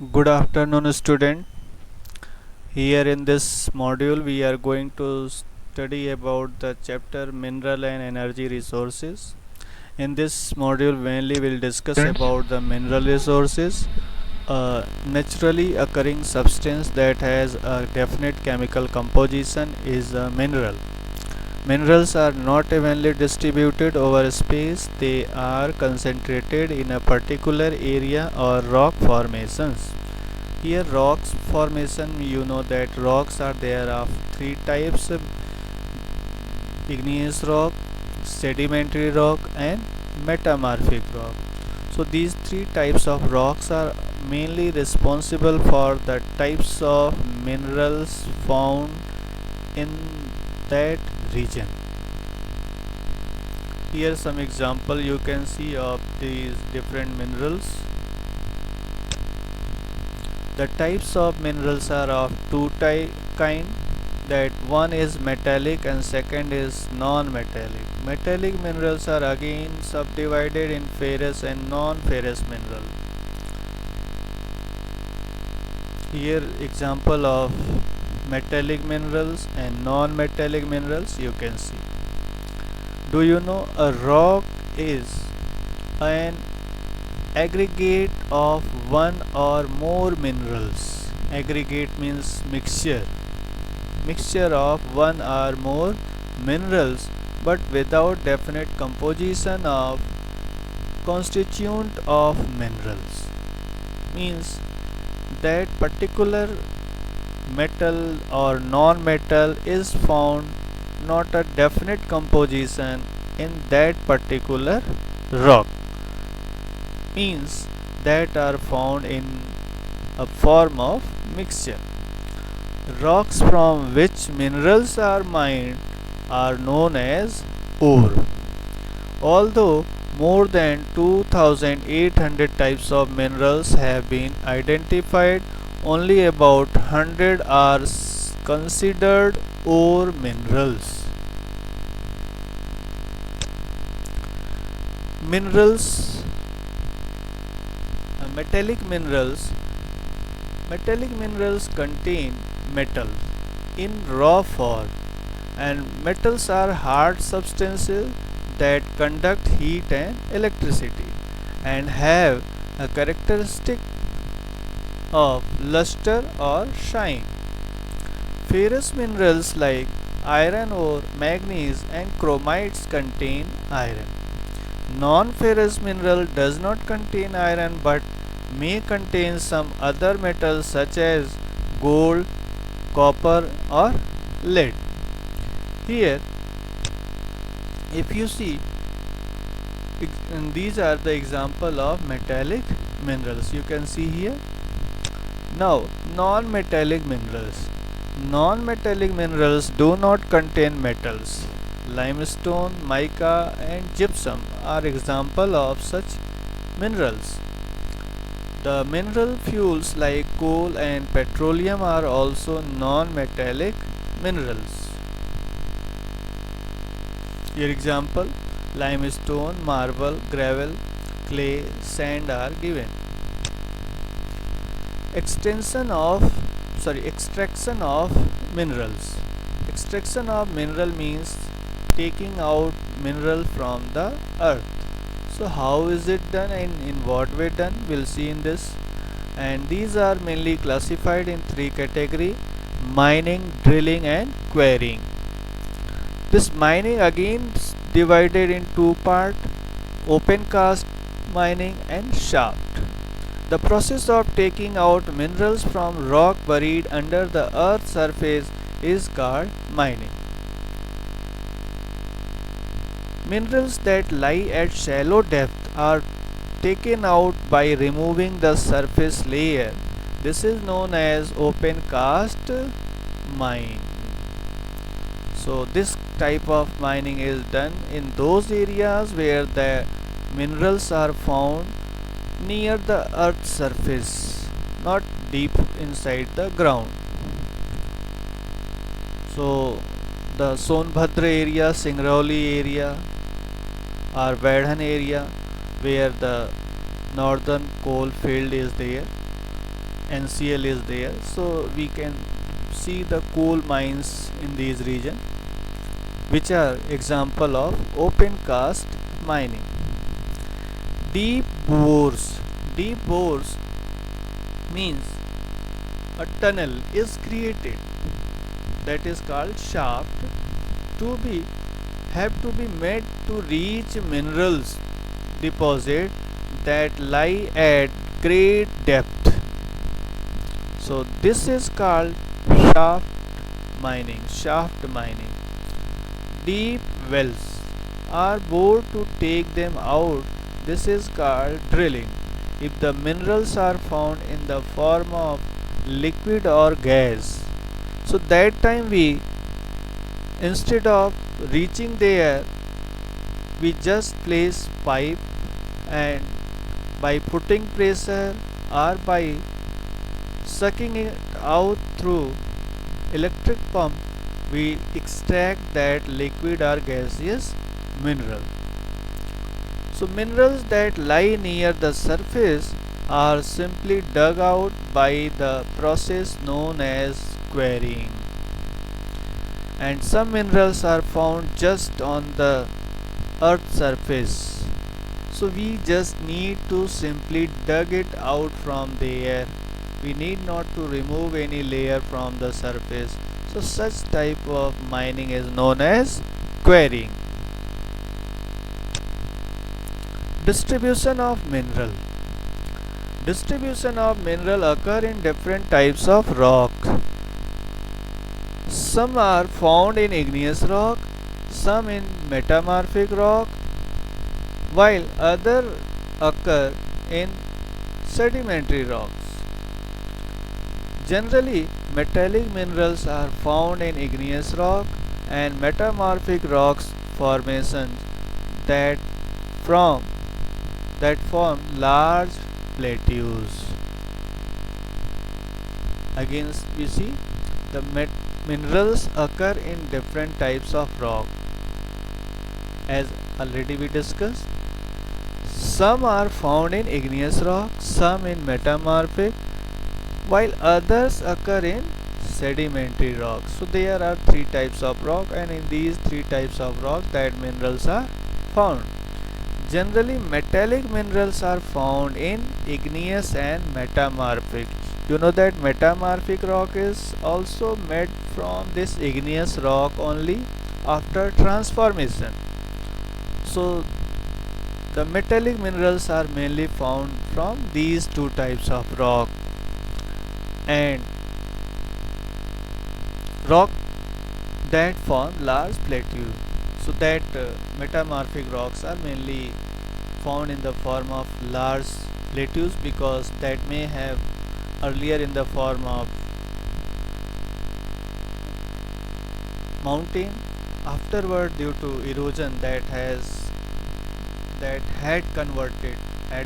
Good afternoon, student. Here in this module, we are going to study about the chapter Mineral and Energy Resources. In this module, mainly we'll discuss about the mineral resources, a naturally occurring substance that has a definite chemical composition is a mineral. Minerals are not evenly distributed over space, they are concentrated in a particular area or rock formations. Here rocks formation, you know that rocks are there of three types: igneous rock, sedimentary rock and metamorphic rock. So these three types of rocks are mainly responsible for the types of minerals found in that region. Here some example you can see of these different minerals. The types of minerals are of two kind, that one is metallic and second is non-metallic. Metallic minerals are again subdivided in ferrous and non-ferrous mineral. Here example of metallic minerals and non-metallic minerals you can see. Do you know a rock is an aggregate of one or more minerals? Aggregate means mixture of one or more minerals but without definite composition of constituent of minerals. Means that particular metal or non-metal is found not a definite composition in that particular rock, means that are found in a form of mixture. Rocks from which minerals are mined are known as ore. Although more than 2800 types of minerals have been identified, only about 100 are considered ore minerals. Minerals, metallic minerals. Metallic minerals contain metal in raw form, and metals are hard substances that conduct heat and electricity and have a characteristic of luster or shine. Ferrous minerals like iron ore, manganese and chromites contain iron. Non-ferrous mineral does not contain iron but may contain some other metals such as gold, copper or lead. Here if you see, these are the example of metallic minerals you can see here. Now non-metallic minerals. Non-metallic minerals do not contain metals. Limestone, mica and gypsum are example of such minerals. The mineral fuels like coal and petroleum are also non-metallic minerals. Here example: limestone, marble, gravel, clay, sand are given. Extraction of minerals. Extraction of mineral means taking out mineral from the earth. So how is it done and in what way done, we'll see in this. And these are mainly classified in three categories: mining, drilling and quarrying. This mining again divided in two parts: open cast mining and shaft. The process of taking out minerals from rock buried under the earth's surface is called mining. Minerals that lie at shallow depth are taken out by removing the surface layer. This is known as open cast mine. So this type of mining is done in those areas where the minerals are found near the earth's surface, not deep inside the ground. So the Sonbhadra area, Singrauli area or Vaidhan area where the northern coal field is there, NCL is there, so we can see the coal mines in these region, which are example of open cast mining. Deep bores. Deep bores means a tunnel is created, that is called shaft, to be have to be made to reach minerals deposit that lie at great depth. So this is called shaft mining. Deep wells are bored to take them out. This is called drilling. If the minerals are found in the form of liquid or gas, so that time we, instead of reaching there, we just place pipe, and by putting pressure or by sucking it out through electric pump, we extract that liquid or gaseous mineral. So minerals that lie near the surface are simply dug out by the process known as quarrying. And some minerals are found just on the earth's surface. So we just need to simply dug it out from there. We need not to remove any layer from the surface. So such type of mining is known as quarrying. Distribution of mineral. Distribution of mineral occur in different types of rock. Some are found in igneous rock, some in metamorphic rock, while other occur in sedimentary rocks. Generally, metallic minerals are found in igneous rock and metamorphic rocks formations that from that form large plateaus. Again, we see the minerals occur in different types of rock, as already we discussed. Some are found in igneous rock, some in metamorphic, while others occur in sedimentary rock. So there are three types of rock, and in these three types of rock that minerals are found. Generally, metallic minerals are found in igneous and metamorphic. You know that metamorphic rock is also made from this igneous rock only after transformation. So the metallic minerals are mainly found from these two types of rock, and rock that form large plateaus. So that metamorphic rocks are mainly found in the form of large plateaus, because that may have earlier in the form of mountain, afterward due to erosion that had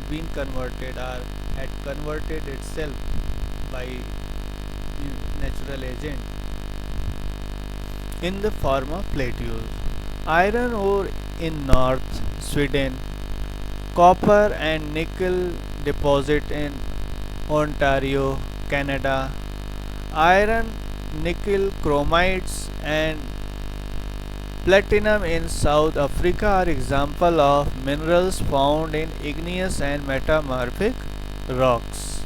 been converted or had converted itself by natural agent in the form of plateaus. Iron ore in North Sweden, copper and nickel deposit in Ontario, Canada, iron, nickel, chromites and platinum in South Africa are examples of minerals found in igneous and metamorphic rocks.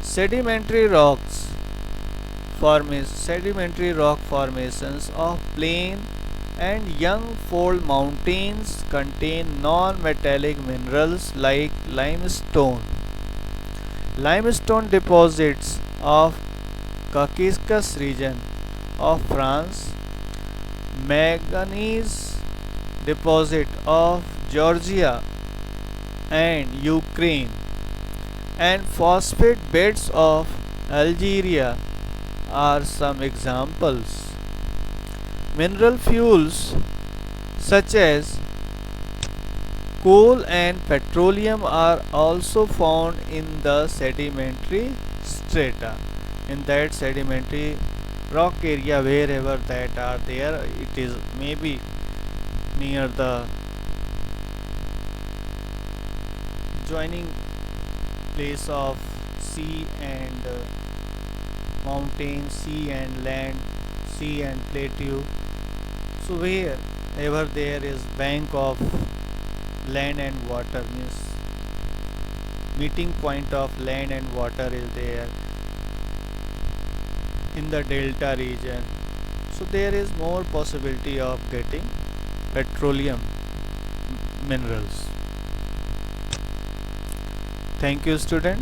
Sedimentary rocks sedimentary rock formations of plain and young fold mountains contain non-metallic minerals like limestone. Limestone deposits of Caucasus region of France, manganese deposit of Georgia and Ukraine, and phosphate beds of Algeria are some examples. Mineral fuels such as coal and petroleum are also found in the sedimentary strata. In that sedimentary rock area, wherever that are there, it is maybe near the joining place of sea and mountain, sea and land, sea and plateau. So wherever there is bank of land and water, means meeting point of land and water is there in the delta region, so there is more possibility of getting petroleum minerals. Thank you, student.